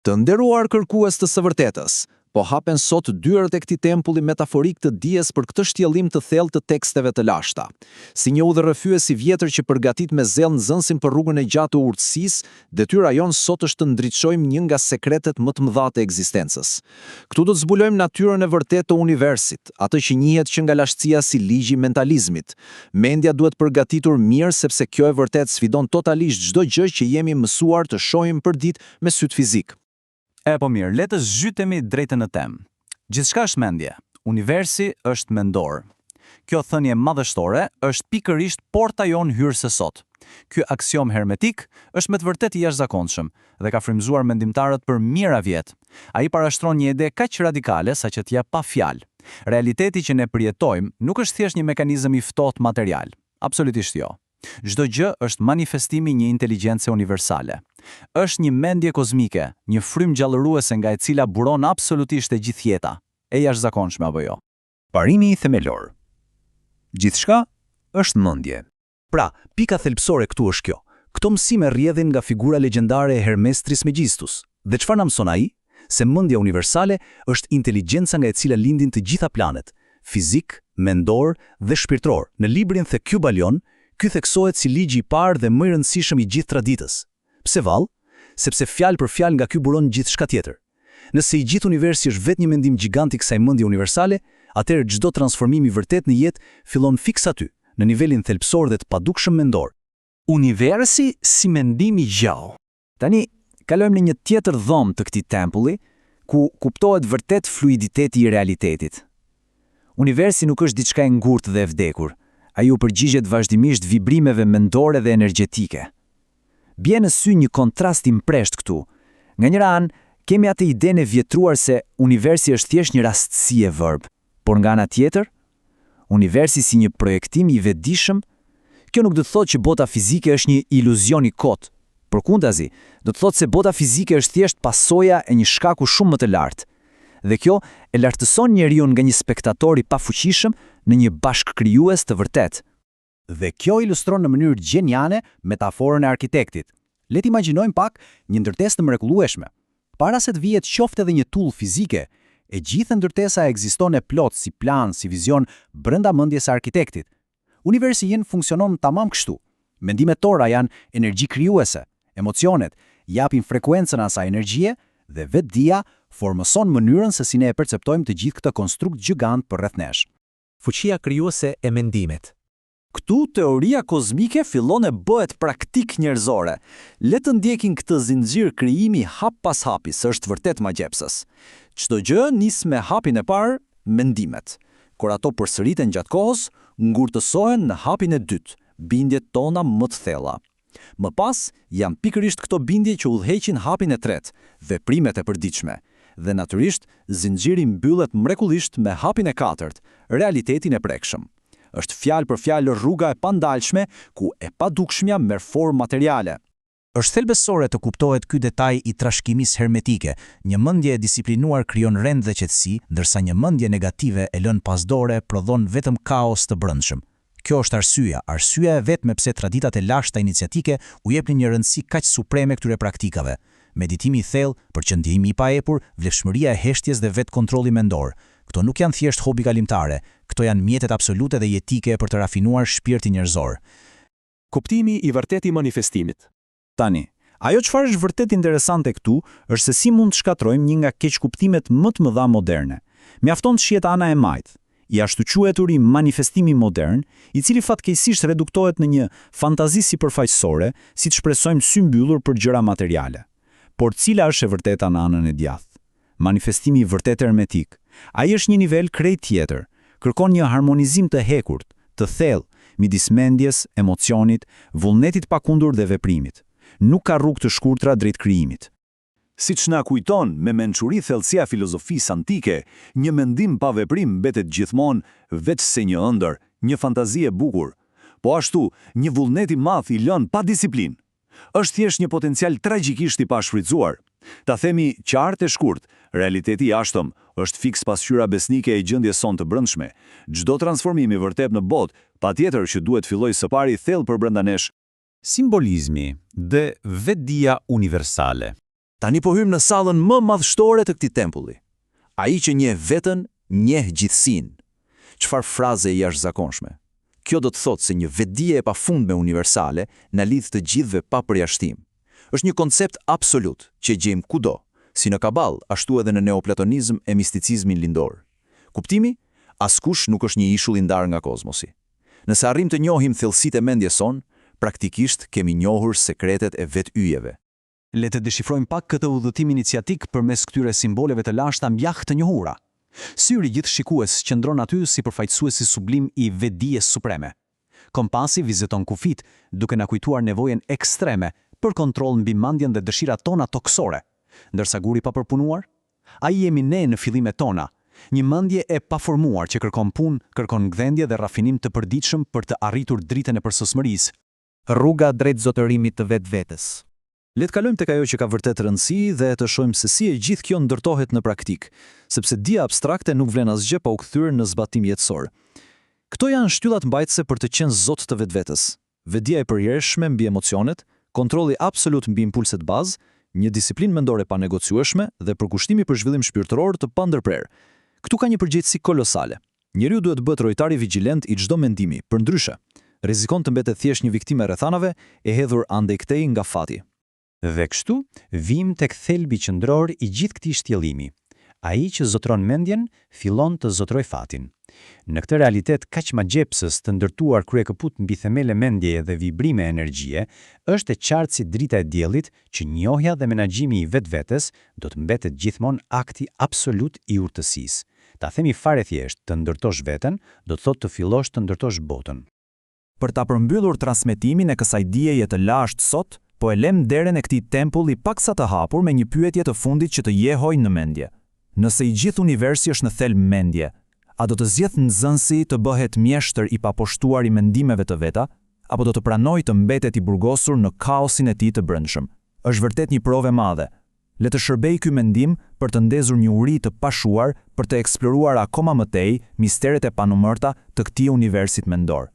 Të nderuar kërkues të së vërtetës, po hapen sot dyert e këtij tempulli metaforik të dijes për këtë shtjellim të thellë të teksteve të lashta. Si një udhërrëfyes i vjetër që përgatit me zell nxënësin për rrugën e gjatë të urtësisë, detyra jon sot është të ndriçojmë një nga sekretet më të mëdha të ekzistencës. Këtu do të zbulojmë natyrën e vërtetë të universit, atë që njihet që nga lashtësia si ligji i mentalizmit. Mendja duhet përgatitur mirë sepse kjo e vërtet sfidon totalisht çdo gjë që jemi mësuar të shohim përdit me syt fizik. E po mirë, le të zhytemi drejtë në temë. Gjithçka është mendje. Universi është mendor. Kjo thënie madhështore është pikërisht porta jon hyrëse sot. Ky aksiom hermetik është me të vërtetë i jashtëzakonshëm dhe ka frymëzuar mendimtarët për mijëra vjet. Ai parashtron një ide kaq radikale saqë t'jap pa fjalë. Realiteti që ne përjetojmë nuk është thjesht një mekanizëm i ftohtë material. Absolutisht jo. Çdo gjë është manifestimi një inteligjencë universale. Është një mendje kozmike, një frymë gjallëruese nga e cila buron absolutisht e gjithë jeta, e jashtëzakonshme apo jo. Parimi i themelor. Gjithçka është mendje. Pra, pika thelbësore këtu është kjo. Këto mësime rrjedhin nga figura legjendare e Hermes Trismegistus. Dhe çfarë na mëson ai? Se mendja universale është inteligjenca nga e cila lindin të gjitha planet, fizik, mendor dhe shpirtëror. Në librin The Kybalion, ky theksohet si ligji i parë dhe më i rëndësishëm i gjithë traditës. Pse vallë? Sepse fjalë për fjalë nga ky buron gjithçka tjetër. Nëse i gjithë universi është vetëm një mendim gjigant i kësaj mendje universale, atëherë çdo transformim i vërtet në jetë fillon fiks aty, në nivelin thelbësor dhe të padukshëm mendor. Universi si mendim i gjallë. Tani kalojmë në një tjetër dhomë të këtij tempulli, ku kuptohet vërtet fluiditeti i realitetit. Universi nuk është diçka e ngurtë dhe e vdekur. Ai u përgjigjet vazhdimisht vibrimeve mendore dhe energjetike. Bie në sy një kontrast i mpresht këtu. Nga njëra anë, kemi atë idenë e vjetruar se universi është thjesht një rastësi e vërb, por nga ana tjetër, universi si një projektim i vetëdijshëm, kjo nuk do të thotë që bota fizike është një iluzion i kotë. Përkundazi, do të thotë se bota fizike është thjesht pasoja e një shkaku shumë më të lartë. Dhe kjo e lartëson njeriu nga një spektator i pafuqishëm në një bashkëkrijues të vërtetë. Dhe kjo ilustron në mënyrë gjeniale metaforën e arkitektit. Le të imagjinojmë pak një ndërtesë të mrekullueshme. Para se të vihet qoftë edhe një tull fizike, e gjithë ndërtesa ekziston e plot si plan, si vizion brenda mendjes së arkitektit. Universi jen funksionon tamam kështu. Mendimet tona janë energji krijuese, emocionet japin frekuencën asaj energjie dhe vetdia formëson mënyrën se si ne e perceptojmë të gjithë këtë konstrukt gjigant përreth nesh. Fuqia krijuese e mendimet. Këtu teoria kozmike fillon e bëhet praktik njerëzore. Le të ndjekin këtë zinxhir krijimi hap pas hapi, është vërtet magjepsës. Çdo gjë nis me hapin e parë, mendimet. Kur ato përsëriten gjatë kohës, ngurtësohen në hapin e dytë, bindjet tona më të thella. Më pas, janë pikërisht këto bindje që udhëheqin hapin e tretë, veprimet e përditshme. Dhe natyrisht, zinxhiri mbyllet mrekullisht me hapin e katërt, realitetin e prekshëm. Është fjalë për fjalë rruga e pandalshme ku e padukshmja merr formë materiale. Është thelbësore të kuptohet ky detaj i trashëgimisë hermetike. Një mendje e disiplinuar krijon rend dhe qetësi, ndërsa një mendje negative e lën pasdore prodhon vetëm kaos të brendshëm. Kjo është arsyeja e vetme pse traditat e lashta iniciatike u jepnin një rëndësi kaq supreme këtyre praktikave. Meditimi i thellë, përqendrimi i paepur, vlefshmëria e heshtjes dhe vetkontrolli mendor. Këto nuk janë thjesht hobi kalimtare, këto janë mjetet absolute dhe jetike për të rafinuar shpirtin njerëzor. Kuptimi i vërtetë i manifestimit. Tani, ajo çfarë është vërtet interesante këtu është se si mund të shkatrojmë një nga keqkuptimet më të mëdha moderne. Mjafton të shihet ana e majtë, i ashtuqueturi manifestimi modern, i cili fatkeqësisht reduktohet në një fantazi sipërfaqësore, siç shpresojmë sy mbyllur për gjëra materiale. Por cila është e vërteta në anën e djathtë? Manifestimi i vërtet hermetik. Ai është një nivel krejt tjetër. Kërkon një harmonizim të hekurt, të thellë, midis mendjes, emocionit, vullnetit pakundur dhe veprimit. Nuk ka rrugë të shkurtra drejt krijimit. Siç na kujton me mençuri thellësia filozofisë antike, një mendim pa veprim mbetet gjithmonë veç se një ëndër, një fantazi e bukur. Po ashtu, një vullnet i madh i lën pa disiplinë. Është thjesht një potencial tragjikisht i pashfrytzuar. Ta themi qartë e shkurt, realiteti i jashtëm është fiks pasqyra besnike e gjendjes sonë të brendshme. Çdo transformim i vërtet në botë, patjetër që duhet fillojë së pari thellë përbrenda nesh. Simbolizmi dhe vetdia universale. Tani po hym në sallën më madhështore të këtij tempulli. Ai që njeh veten, njeh gjithësinë. Çfarë fraze e jashtëzakonshme. Kjo do të thotë se një vetdije e pafundme universale na lidh të gjithëve pa përjashtim. Është një koncept absolut që gjejmë kudo, si në Kabal, ashtu edhe në neoplatonizëm e misticizmin lindor. Kuptimi? Askush nuk është një ishull i ndarë nga kozmosi. Nëse arrim të njohim thellësitë e mendjes son, praktikisht kemi njohur sekretet e vetyjeve. Le të deshifrojmë pak këtë udhëtim iniciatik përmes këtyre simboleve të lashta mjaft të njohura. Syri gjithshikues qëndron aty si përfaqësuesi sublim i vetdijes supreme. Kompasi viziton kufit, duke na kujtuar nevojën ekstreme për kontroll mbi mendjen dhe dëshirat tona toksore. Ndërsa guri pa përpunuar, ai jemi ne në fillimet tona, një mendje e paformuar që kërkon punë, kërkon gdhendje dhe rafinim të përditshëm për të arritur dritën e përsosmërisë. Rruga drejt zotërimit të vetvetes. Le të kalojmë tek ajo që ka vërtet rëndësi dhe të shohim se si e gjithë kjo ndërtohet në praktik, sepse dia abstrakte nuk vlen asgjë pa u kthyer në zbatim jetësor. Këto janë shtyllat mbajtëse për të qenë zot të vetvetes. Vetdia e përjershme mbi emocionet, kontrolli absolut mbi impulset bazë, një disiplinë mendore pa negociueshme dhe përkushtimi për zhvillim shpirtëror të pandërprer. Këtu ka një përgjegjësi kolosale. Njeriu duhet të bëhet rojtari vigjilent i çdo mendimi, përndryshe rrezikon të mbetet thjesht një viktimë e rrethanave e hedhur andej këtej nga fati. Dhe kështu, vim tek thelbi qendror i gjithë këtij shtjellimi. Ai që zotron mendjen, fillon të zotroj fatin. Në këtë realitet kaq magjepsës të ndërtuar kryekëput mbi themele mendjeje dhe vibrime energjie, është e qartë si drita e diellit që njohja dhe menaxhimi i vetvetes do të mbetet gjithmonë akti absolut i urtësisë. Ta themi fare thjesht, të ndërtosh veten, do të thotë të fillosh të ndërtosh botën. Për ta përmbyllur transmetimin e kësaj dijeje të lashtë sot, po e lem derën e këtij tempulli paksa të hapur me një pyetje të fundit që të jehoj në mendje. Nëse i gjithë universi është në thelb mendje, a do të zgjedh nxënësi të bëhet mjeshtër i paposhtuar i mendimeve të veta, apo do të pranojë të mbetet i burgosur në kaosin e tij të brendshëm? Është vërtet një provë e madhe. Le të shërbej ky mendim për të ndezur një uri të pashuar për të eksploruar akoma më tej misteret e panumërta të këtij universit mendor.